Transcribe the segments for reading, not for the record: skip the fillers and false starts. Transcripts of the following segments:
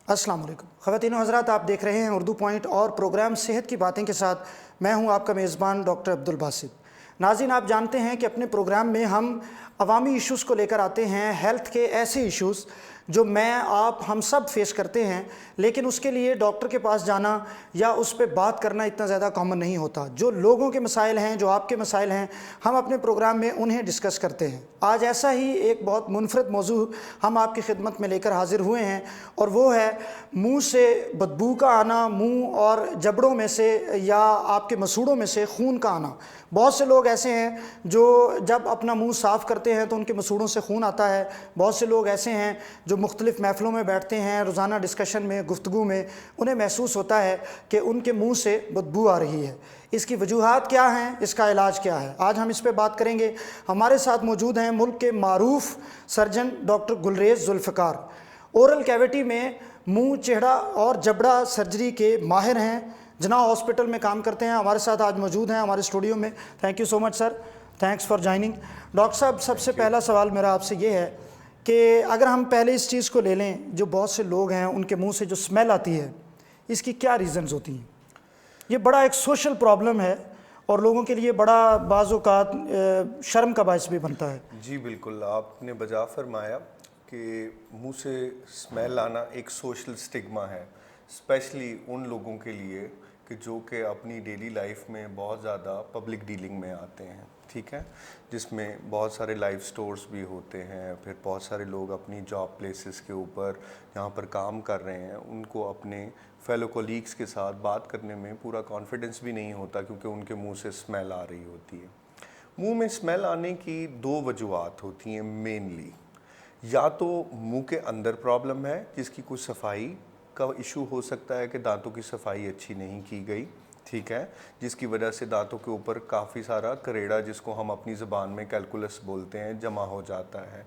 अस्सलाम वालेकुम ख़वातीन व हज़रात, आप देख रहे हैं उर्दू पॉइंट और प्रोग्राम सेहत की बातें के साथ मैं हूं आपका मेज़बान डॉक्टर अब्दुल बासित। नाज़रीन, आप जानते हैं कि अपने प्रोग्राम में हम अवामी इश्यूज़ को लेकर आते हैं, हेल्थ के ऐसे इश्यूज़ जो मैं आप हम सब फेस करते हैं, लेकिन उसके लिए डॉक्टर के पास जाना या उस पर बात करना इतना ज़्यादा कॉमन नहीं होता। जो लोगों के मसाइल हैं, जो आपके मसाइल हैं, हम अपने प्रोग्राम में उन्हें डिस्कस करते हैं। आज ऐसा ही एक बहुत मुनफरद मौजू हम आपकी खिदमत में लेकर हाजिर हुए हैं और वो है मुंह से बदबू का आना, मुंह और जबड़ों में से या आपके मसूड़ों में से खून का आना। बहुत से लोग ऐसे हैं जो जब अपना मुंह साफ़ करते हैं तो उनके मसूड़ों से खून आता है। बहुत से लोग ऐसे हैं जो मुख्तलिफ़ महफ़िलों में बैठते हैं, रोज़ाना डिस्कशन में, गुफ्तगू में उन्हें महसूस होता है कि उनके मुंह से बदबू आ रही है। इसकी वजूहात क्या हैं, इसका इलाज क्या है, आज हम इस पर बात करेंगे। हमारे साथ मौजूद हैं मुल्क के मारूफ surgeon doctor Gulrez Zulfiqar. Oral cavity में मुंह, चेहरा और जबड़ा सर्जरी के माहिर हैं, जना हॉस्पिटल में काम करते हैं। हमारे साथ आज मौजूद हैं हमारे स्टूडियो में। Thank you so much sir, thanks for joining. Doctor साहब, सबसे पहला सवाल मेरा आपसे ये है कि अगर हम पहले इस चीज़ को ले लें, जो बहुत से लोग हैं उनके मुंह से जो स्मेल आती है, इसकी क्या रीज़न्स होती हैं? ये बड़ा एक सोशल प्रॉब्लम है और लोगों के लिए बड़ा बाज़-औक़ात शर्म का बायस भी बनता है। जी बिल्कुल, आपने बजा फरमाया कि मुंह से स्मेल आना एक सोशल स्टिग्मा है, स्पेशली उन लोगों के लिए कि जो कि अपनी डेली लाइफ में बहुत ज़्यादा पब्लिक डीलिंग में आते हैं, ठीक है, जिसमें बहुत सारे लाइव स्टोर्स भी होते हैं। फिर बहुत सारे लोग अपनी जॉब प्लेसेस के ऊपर जहाँ पर काम कर रहे हैं, उनको अपने फेलो कोलीग्स के साथ बात करने में पूरा कॉन्फिडेंस भी नहीं होता क्योंकि उनके मुंह से स्मेल आ रही होती है। मुंह में स्मेल आने की दो वजूहत होती हैं मेनली। या तो मुंह के अंदर प्रॉब्लम है जिसकी कुछ सफाई का इशू हो सकता है कि दांतों की सफाई अच्छी नहीं की गई, ठीक है, जिसकी वजह से दांतों के ऊपर काफ़ी सारा करेड़ा, जिसको हम अपनी ज़बान में कैलकुलस बोलते हैं, जमा हो जाता है।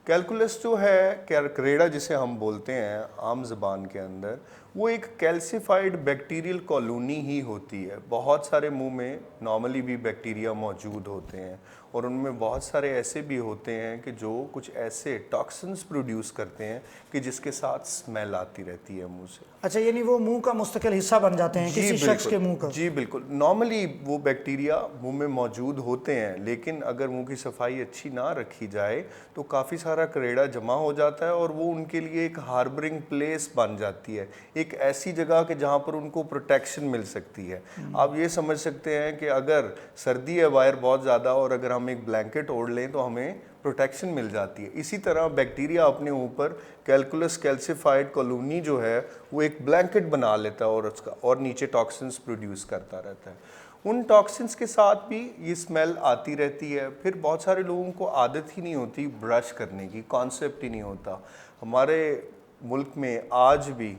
कैलकुलस जो है, करेड़ा जिसे हम बोलते हैं आम ज़बान के अंदर, वो एक कैल्सिफाइड बैक्टीरियल कॉलोनी ही होती है। बहुत सारे मुंह में नॉर्मली भी बैक्टीरिया मौजूद होते हैं और उनमें बहुत सारे ऐसे भी होते हैं कि जो कुछ ऐसे टॉक्सिन्स प्रोड्यूस करते हैं कि जिसके साथ स्मेल आती रहती है मुंह से। अच्छा, यानी वो मुंह का मुस्तकिल हिस्सा बन जाते हैं किसी शख्स के मुंह का? जी बिल्कुल, नॉर्मली वो बैक्टीरिया मुंह में मौजूद होते हैं, लेकिन अगर मुंह की सफाई अच्छी ना रखी जाए तो काफ़ी सारा करेड़ा जमा हो जाता है और वो उनके लिए एक हार्बरिंग प्लेस बन जाती है, एक ऐसी जगह कि जहाँ पर उनको प्रोटेक्शन मिल सकती है। आप ये समझ सकते हैं कि अगर सर्दी है बाहर बहुत ज़्यादा और अगर हम एक ब्लैंकेट ओढ़ लें तो हमें प्रोटेक्शन मिल जाती है। इसी तरह बैक्टीरिया अपने ऊपर कैलकुलस कैल्सिफाइड कॉलोनी जो है वो एक ब्लैंकेट बना लेता है और उसका और नीचे टॉक्सिन्स प्रोड्यूस करता रहता है। उन टॉक्सिन्स के साथ भी ये स्मेल आती रहती है। फिर बहुत सारे लोगों को आदत ही नहीं होती ब्रश करने की, कॉन्सेप्ट ही नहीं होता। हमारे मुल्क में आज भी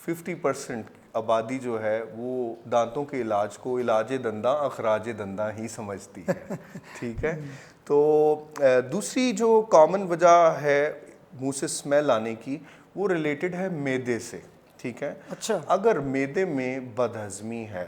50% आबादी जो है वो दांतों के इलाज को इलाजे दंदा अखराज दंदा ही समझती है, ठीक है। तो दूसरी जो कॉमन वजह है मुंह से स्मेल आने की, वो रिलेटेड है मैदे से, ठीक है। अच्छा। अगर मैदे में बदहज़मी है,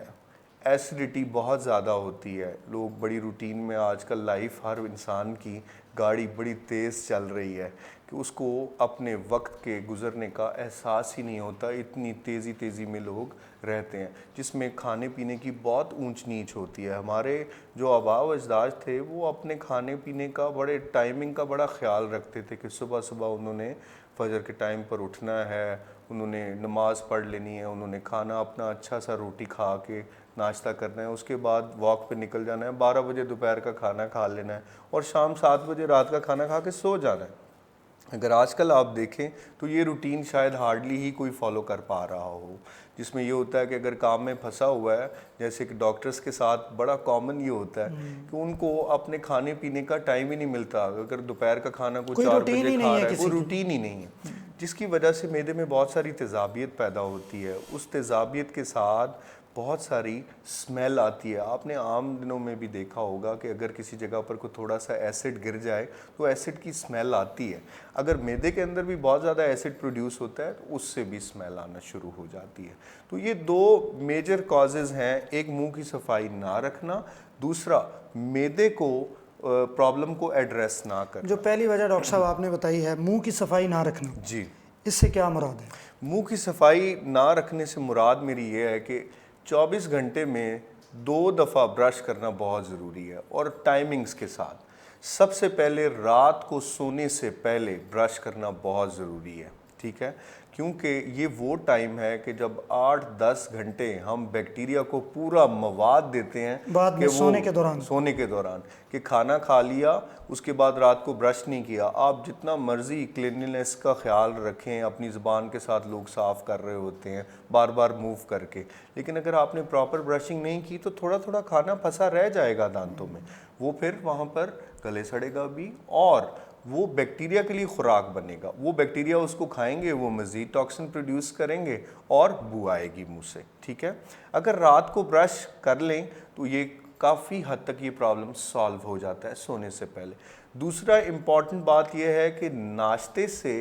एसिडिटी बहुत ज़्यादा होती है, लोग बड़ी रूटीन में आजकल लाइफ हर इंसान की गाड़ी बड़ी तेज़ चल रही है कि उसको अपने वक्त के गुज़रने का एहसास ही नहीं होता, इतनी तेज़ी में लोग रहते हैं, जिसमें खाने पीने की बहुत ऊंच नीच होती है। हमारे जो आबा व अजदाद थे वो अपने खाने पीने का बड़े टाइमिंग का बड़ा ख्याल रखते थे कि सुबह सुबह उन्होंने फजर के टाइम पर उठना है, उन्होंने नमाज़ पढ़ लेनी है, उन्होंने खाना अपना अच्छा सा रोटी खा के नाश्ता करना है, उसके बाद वॉक पे निकल जाना है, 12 बजे दोपहर का खाना खा लेना है और शाम 7 बजे रात का खाना खा के सो जाना है। अगर आजकल आप देखें तो ये रूटीन शायद हार्डली ही कोई फॉलो कर पा रहा हो, जिसमें ये होता है कि अगर काम में फंसा हुआ है, जैसे कि डॉक्टर्स के साथ बड़ा कॉमन ये होता है कि उनको अपने खाने पीने का टाइम ही नहीं मिलता। अगर दोपहर का खाना कोई 4 बजे खा रहा है, वो रूटीन ही नहीं है, जिसकी वजह से मैदे में बहुत सारी तेज़ाबियत पैदा होती है। उस तेज़ाबियत के साथ बहुत सारी स्मेल आती है। आपने आम दिनों में भी देखा होगा कि अगर किसी जगह पर कोई थोड़ा सा एसिड गिर जाए तो एसिड की स्मेल आती है। अगर मैदे के अंदर भी बहुत ज़्यादा एसिड प्रोड्यूस होता है तो उससे भी स्मेल आना शुरू हो जाती है। तो ये दो मेजर कॉजेज़ हैं, एक मुंह की सफाई ना रखना, दूसरा मैदे को प्रॉब्लम को एड्रेस ना करना। जो पहली वजह डॉक्टर साहब आपने बताई है मुंह की सफाई ना रखना, जी, इससे क्या मुराद है? मुंह की सफाई ना रखने से मुराद मेरी ये है कि 24 घंटे में 2 दफ़ा ब्रश करना बहुत ज़रूरी है और टाइमिंग्स के साथ। सबसे पहले रात को सोने से पहले ब्रश करना बहुत ज़रूरी है, ठीक है, क्योंकि ये वो टाइम है कि जब 8-10 घंटे हम बैक्टीरिया को पूरा मवाद देते हैं बाद में कि वो सोने के दौरान कि खाना खा लिया, उसके बाद रात को ब्रश नहीं किया। आप जितना मर्जी क्लिनलीनेस का ख्याल रखें, अपनी ज़ुबान के साथ लोग साफ़ कर रहे होते हैं बार बार मूव करके, लेकिन अगर आपने प्रॉपर ब्रशिंग नहीं की तो थोड़ा थोड़ा खाना फंसा रह जाएगा दांतों में, वो फिर वहाँ पर गले सड़ेगा भी और वो बैक्टीरिया के लिए खुराक बनेगा। वो बैक्टीरिया उसको खाएंगे, वो मज़ीद टॉक्सिन प्रोड्यूस करेंगे और बू आएगी मुंह से, ठीक है। अगर रात को ब्रश कर लें तो ये काफ़ी हद तक ये प्रॉब्लम सॉल्व हो जाता है सोने से पहले। दूसरा इम्पॉर्टेंट बात यह है कि नाश्ते से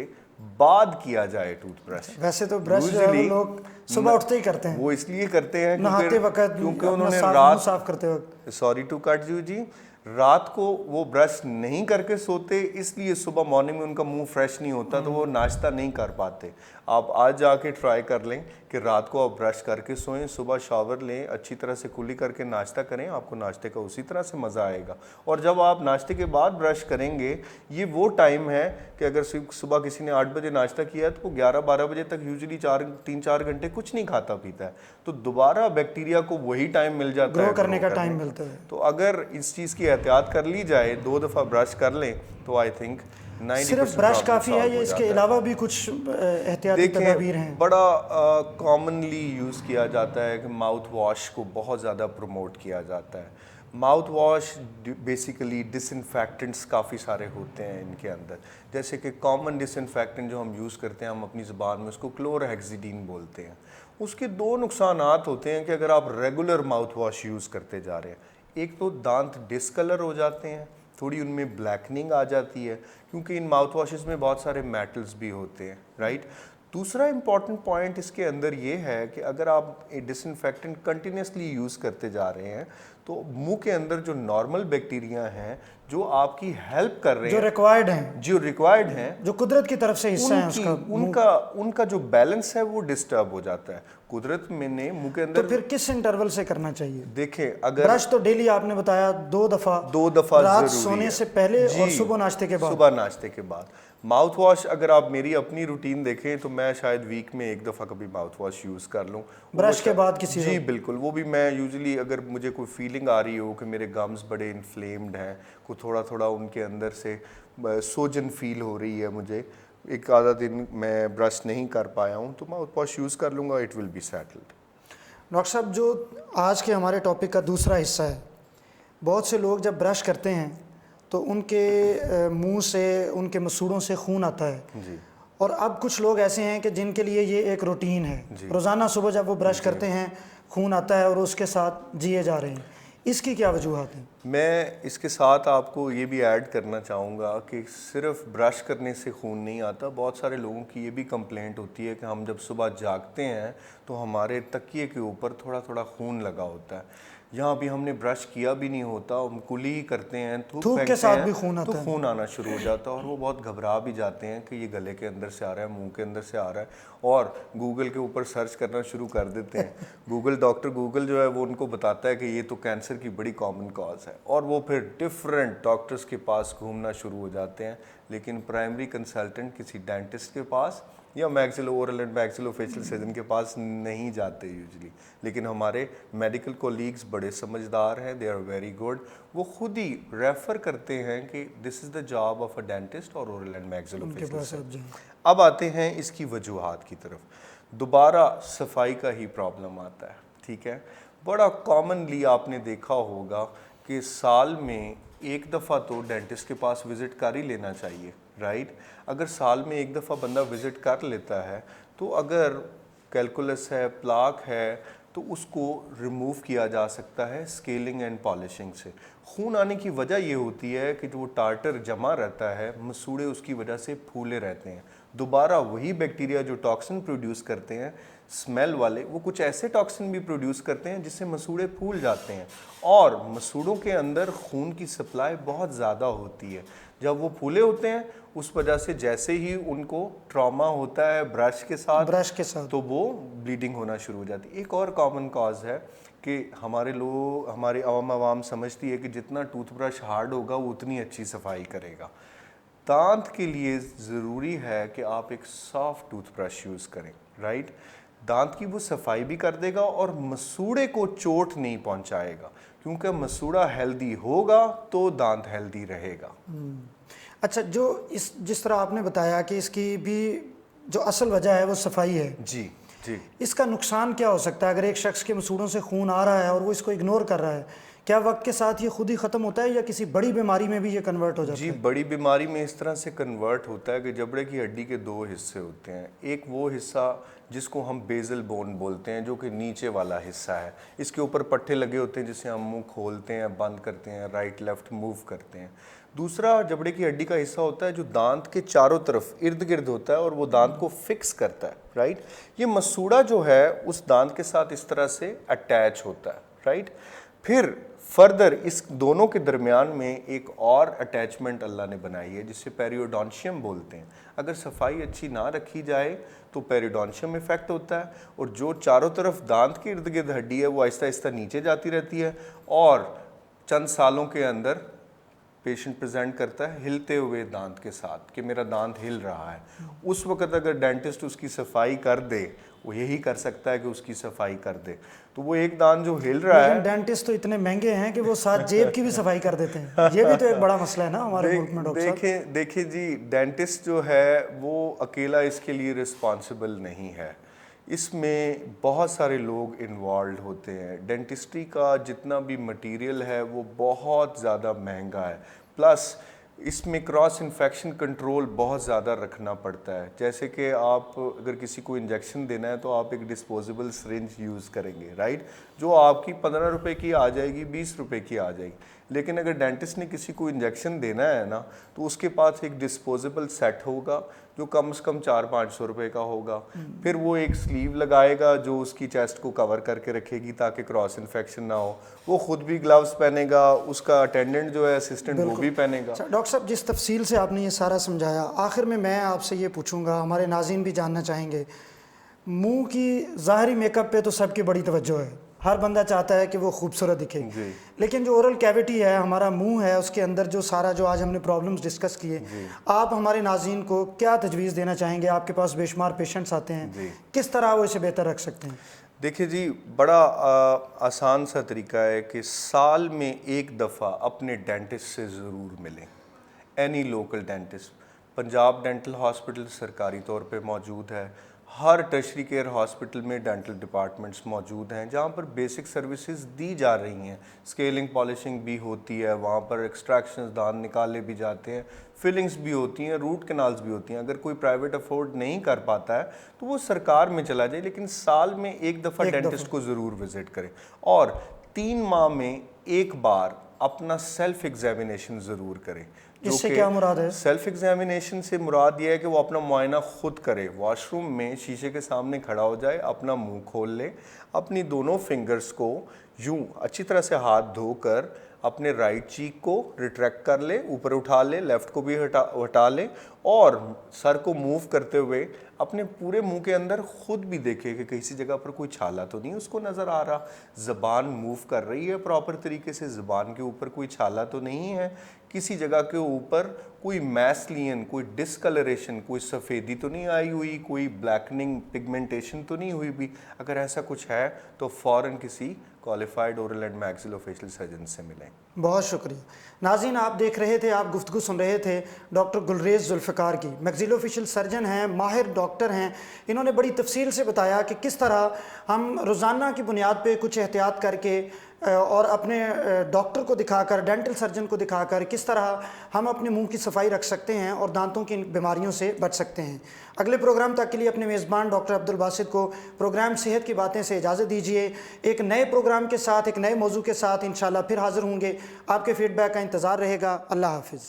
बाद किया जाए टूथब्रश। वैसे तो ब्रश जो है वो लोग सुबह उठते ही करते हैं, वो इसलिए करते हैं नहाते वक्त, क्योंकि उन्होंने मुंह साफ करते वक्त। सॉरी टू कट यू जी, रात को वो ब्रश नहीं करके सोते, इसलिए सुबह मॉर्निंग में उनका मुंह फ्रेश नहीं होता, तो वो नाश्ता नहीं कर पाते। आप आज जाके ट्राई कर लें कि रात को आप ब्रश करके सोएं, सुबह शावर लें, अच्छी तरह से कुली करके नाश्ता करें, आपको नाश्ते का उसी तरह से मज़ा आएगा। और जब आप नाश्ते के बाद ब्रश करेंगे, ये वो टाइम है कि अगर सुबह किसी ने 8 बजे नाश्ता किया तो वो 11-12 बजे तक यूजुअली 3-4 घंटे कुछ नहीं खाता पीता है, तो दोबारा बैक्टीरिया को वही टाइम मिल जाता है ग्रो करने का टाइम मिलता है। तो अगर इस चीज़ की एहतियात कर ली जाए, 2 दफ़ा ब्रश कर लें, तो आई थिंक 90% सिर्फ ब्रश काफ़ी है या इसके अलावा भी कुछ एहतियाती तदाबीर हैं? बड़ा कॉमनली यूज़ किया जाता है कि माउथ वॉश को बहुत ज़्यादा प्रमोट किया जाता है। माउथ वॉश बेसिकली डिसइंफेक्टेंट्स काफ़ी सारे होते हैं इनके अंदर, जैसे कि कॉमन डिसइंफेक्टेंट जो हम यूज़ करते हैं, हम अपनी ज़ुबान में उसको क्लोरहेक्सिडीन बोलते हैं। उसके 2 नुकसानात होते हैं कि अगर आप रेगुलर माउथ वॉश यूज़ करते जा रहे हैं, एक तो दांत डिसकलर हो जाते हैं, थोड़ी उनमें ब्लैकनिंग आ जाती है, क्योंकि इन माउथ वॉशेस में बहुत सारे मेटल्स भी होते हैं, राइट। दूसरा इंपॉर्टेंट पॉइंट इसके अंदर ये है कि अगर आप डिसइंफेक्टेंट कंटिन्यूसली यूज़ करते जा रहे हैं तो मुंह के अंदर जो नॉर्मल बैक्टीरिया हैं जो आपकी हेल्प कर रहे हैं, जो रिक्वायर्ड हैं, जो कुदरत की तरफ से हिस्सा है उसका, उनका जो बैलेंस है वो डिस्टर्ब हो जाता है। कुदरत में ने मुंह के अंदर तो फिर किस इंटरवल से करना चाहिए? देखें, अगर ब्रश तो डेली आपने बताया 2 दफ़ा रात सोने से पहले और सुबह नाश्ते के बाद। माउथ वॉश अगर आप मेरी अपनी रूटीन देखें तो मैं शायद वीक में 1 दफ़ा कभी माउथ वॉश यूज़ कर लूँ ब्रश के बाद किसी जी बिल्कुल। वो भी मैं यूजुअली अगर मुझे कोई फीलिंग आ रही हो कि मेरे गम्स बड़े इन्फ्लेम्ड हैं, को थोड़ा थोड़ा उनके अंदर से सोजन फील हो रही है, मुझे एक आधा दिन मैं ब्रश नहीं कर पाया हूँ, तो माउथ वॉश यूज़ कर लूँगा, it will be settled. Doctor साहब, जो आज के हमारे टॉपिक का दूसरा हिस्सा है, बहुत से लोग जब ब्रश करते हैं तो उनके मुंह से, उनके मसूड़ों से खून आता है जी। और अब कुछ लोग ऐसे हैं कि जिनके लिए ये एक रूटीन है, रोज़ाना सुबह जब वो ब्रश करते हैं खून आता है और उसके साथ जिए जा रहे हैं। इसकी क्या वजूहत है? मैं इसके साथ आपको ये भी ऐड करना चाहूँगा कि सिर्फ ब्रश करने से खून नहीं आता। बहुत सारे लोगों की ये भी कंप्लेंट होती है कि हम जब सुबह जागते हैं तो हमारे तकिए के ऊपर थोड़ा थोड़ा खून लगा होता है। यहाँ भी हमने ब्रश किया भी नहीं होता, हम कुली ही करते हैं, थूक के साथ भी खून आता है, तो खून आना शुरू हो जाता है और वो बहुत घबरा भी जाते हैं कि ये गले के अंदर से आ रहा है, मुंह के अंदर से आ रहा है, और गूगल के ऊपर सर्च करना शुरू कर देते हैं। डॉक्टर गूगल जो है वो उनको बताता है कि ये तो कैंसर की बड़ी कॉमन कॉज है, और वो फिर डिफरेंट डॉक्टर्स के पास घूमना शुरू हो जाते हैं, लेकिन प्राइमरी कंसल्टेंट किसी डेंटिस्ट के पास या maxillo oral and maxillofacial surgeon के पास नहीं जाते यूजुअली। लेकिन हमारे मेडिकल कोलीग्स बड़े समझदार हैं, दे आर वेरी गुड, वो खुद ही रेफ़र करते हैं कि this is the job of a dentist और ओरल एंड मैक्सिलोफेशियल सर्जन। अब आते हैं इसकी वजूहात की तरफ। दोबारा सफाई का ही प्रॉब्लम आता है, ठीक है। बड़ा कॉमनली आपने देखा होगा कि साल में 1 दफ़ा तो डेंटिस्ट के पास विज़िट कर ही लेना चाहिए, राइट। अगर साल में 1 दफ़ा बंदा विज़िट कर लेता है तो अगर कैलकुलस है, प्लाक है, तो उसको रिमूव किया जा सकता है स्केलिंग एंड पॉलिशिंग से। खून आने की वजह ये होती है कि जो टार्टर जमा रहता है, मसूड़े उसकी वजह से फूले रहते हैं, दोबारा वही बैक्टीरिया जो टॉक्सिन प्रोड्यूस करते हैं स्मेल वाले, वो कुछ ऐसे टॉक्सिन भी प्रोड्यूस करते हैं जिससे मसूड़े फूल जाते हैं। और मसूड़ों के अंदर खून की सप्लाई बहुत ज़्यादा होती है। जब वो फूले होते हैं उस वजह से जैसे ही उनको ट्रॉमा होता है ब्रश के साथ तो वो ब्लीडिंग होना शुरू हो जाती है। एक और कॉमन कॉज है कि हमारी आवाम समझती है कि जितना टूथब्रश हार्ड होगा वो उतनी अच्छी सफाई करेगा। दांत के लिए ज़रूरी है कि आप एक सॉफ्ट टूथब्रश यूज़ करें, राइट। दांत की वो सफाई भी कर देगा और मसूड़े को चोट नहीं पहुंचाएगा, क्योंकि मसूड़ा हेल्दी होगा तो दांत हेल्दी रहेगा। अच्छा, जिस तरह आपने बताया कि इसकी भी जो असल वजह है वो सफाई है, जी जी, इसका नुकसान क्या हो सकता है अगर एक शख्स के मसूड़ों से खून आ रहा है और वो इसको इग्नोर कर रहा है? क्या वक्त के साथ ये खुद ही ख़त्म होता है या किसी बड़ी बीमारी में भी ये कन्वर्ट हो जाता है? जी, बड़ी बीमारी में इस तरह से कन्वर्ट होता है कि जबड़े की हड्डी के दो हिस्से होते हैं। एक वो हिस्सा जिसको हम बेजल बोन बोलते हैं, जो कि नीचे वाला हिस्सा है। इसके ऊपर पट्टे लगे होते हैं जिससे हम मुंह खोलते हैं, बंद करते हैं, राइट लेफ्ट मूव करते हैं। दूसरा जबड़े की हड्डी का हिस्सा होता है जो दांत के चारों तरफ इर्द गिर्द होता है और वो दांत को फिक्स करता है, राइट। ये मसूड़ा जो है उस दांत के साथ इस तरह से अटैच होता है, राइट। फिर फर्दर इस दोनों के दरमियान में एक और अटैचमेंट अल्लाह ने बनाई है जिसे पेरियोडोंशियम बोलते हैं। अगर सफाई अच्छी ना रखी जाए तो पेरियोडोंशियम इफेक्ट होता है और जो चारों तरफ दांत के इर्द गिर्द हड्डी है वो आहिस्ता आहिस्ता नीचे जाती रहती है और चंद सालों के अंदर पेशेंट प्रेजेंट करता है हिलते हुए दांत के साथ कि मेरा दांत हिल रहा है। उस वक्त अगर डेंटिस्ट उसकी सफाई कर दे, वो यही कर सकता है कि उसकी सफाई कर दे, तो वो एक दांत जो हिल रहा है। डेंटिस्ट तो इतने महंगे हैं कि वो साथ जेब की भी सफाई कर देते हैं। ये भी तो एक बड़ा मसला है ना हमारे मुल्क में डॉक्टर साहब। देखिए जी, डेंटिस्ट जो है वो अकेला इसके लिए रिस्पॉन्सिबल नहीं है, इसमें बहुत सारे लोग इन्वॉल्व होते हैं। डेंटिस्ट्री का जितना भी मटेरियल है वो बहुत ज़्यादा महंगा है, प्लस इसमें क्रॉस इन्फेक्शन कंट्रोल बहुत ज़्यादा रखना पड़ता है। जैसे कि आप अगर किसी को इंजेक्शन देना है तो आप एक डिस्पोजेबल सिरिंज यूज़ करेंगे, राइट, जो आपकी 15 रुपए की आ जाएगी, 20 रुपए की आ जाएगी। लेकिन अगर डेंटिस्ट ने किसी को इंजेक्शन देना है ना तो उसके पास एक डिस्पोजेबल सेट होगा जो कम से कम 400-500 रुपए का होगा। फिर वो एक स्लीव लगाएगा जो उसकी चेस्ट को कवर करके रखेगी ताकि क्रॉस इन्फेक्शन ना हो। वो खुद भी ग्लव्स पहनेगा, उसका अटेंडेंट जो है असिस्टेंट वो भी पहनेगा। डॉक्टर साहब, जिस तफसील से आपने ये सारा समझाया, आखिर में मैं आपसे ये पूछूंगा, हमारे नाज़रीन भी जानना चाहेंगे, मुंह की ज़ाहरी मेकअप पे तो सबकी बड़ी तवज्जो है, हर बंदा चाहता है कि वो खूबसूरत दिखे, लेकिन जो ओरल कैविटी है, हमारा मुंह है, उसके अंदर जो आज हमने प्रॉब्लम्स डिस्कस किए, आप हमारे नाज़रीन को क्या तजवीज़ देना चाहेंगे? आपके पास बेशुमार पेशेंट्स आते हैं, किस तरह वो इसे बेहतर रख सकते हैं? देखिए जी, बड़ा आसान सा तरीका है कि साल में एक दफ़ा अपने डेंटिस्ट से ज़रूर मिलें। Any local dentist, Punjab dental hospital सरकारी तौर पे मौजूद है, हर टर्शरी केयर हॉस्पिटल में डेंटल डिपार्टमेंट्स मौजूद हैं जहाँ पर बेसिक सर्विसेज दी जा रही हैं। स्केलिंग पॉलिशिंग भी होती है, वहाँ पर एक्सट्रैक्शंस दांत निकाले भी जाते हैं, फिलिंग्स भी होती हैं, रूट कैनाल्स भी होती हैं। अगर कोई प्राइवेट अफोर्ड नहीं कर पाता है तो वो सरकार में चला जाए, लेकिन साल में एक दफ़ा डेंटिस्ट को ज़रूर विजिट करें और 3 माह में एक बार अपना सेल्फ एग्जामिनेशन ज़रूर करें। इससे क्या मुराद है? सेल्फ एग्जामिनेशन से मुराद ये है कि वो अपना मुआयना खुद करे, वॉशरूम में शीशे के सामने खड़ा हो जाए, अपना मुंह खोल ले, अपनी दोनों फिंगर्स को यूं अच्छी तरह से हाथ धोकर अपने राइट चीक को रिट्रैक्ट कर ले, ऊपर उठा ले, लेफ्ट को भी हटा ले और सर को मूव करते हुए अपने पूरे मुंह के अंदर खुद भी देखे कि किसी जगह पर कोई छाला तो नहीं उसको नज़र आ रहा, ज़बान मूव कर रही है प्रॉपर तरीके से, ज़बान के ऊपर कोई छाला तो नहीं है, किसी जगह के ऊपर कोई मैस्लियन, कोई डिस्कलरेशन, कोई सफ़ेदी तो नहीं आई हुई, कोई ब्लैकनिंग पिगमेंटेशन तो नहीं हुई भी। अगर ऐसा कुछ है तो फ़ौरन किसी qualified oral and maxillofacial surgeon से मिलें। बहुत शुक्रिया। नाज़रीन, आप देख रहे थे, आप गुफ्तगू सुन रहे थे डॉक्टर गुलरेज़ जुल्फ़िकार की। मैक्सिलोफेशियल सर्जन हैं, माहिर डॉक्टर हैं। इन्होंने बड़ी तफसील से बताया कि किस तरह हम रोज़ाना की बुनियाद पे कुछ एहतियात करके और अपने डॉक्टर को दिखाकर, डेंटल सर्जन को दिखाकर किस तरह हम अपने मुंह की सफाई रख सकते हैं और दांतों की बीमारियों से बच सकते हैं। अगले प्रोग्राम तक के लिए अपने मेज़बान डॉक्टर अब्दुल बासित को प्रोग्राम सेहत की बातें से इजाज़त दीजिए। एक नए प्रोग्राम के साथ, एक नए मौजू के साथ इंशाल्लाह फिर हाज़िर होंगे। आपके फीडबैक का इंतज़ार रहेगा। अल्लाह हाफ़िज़।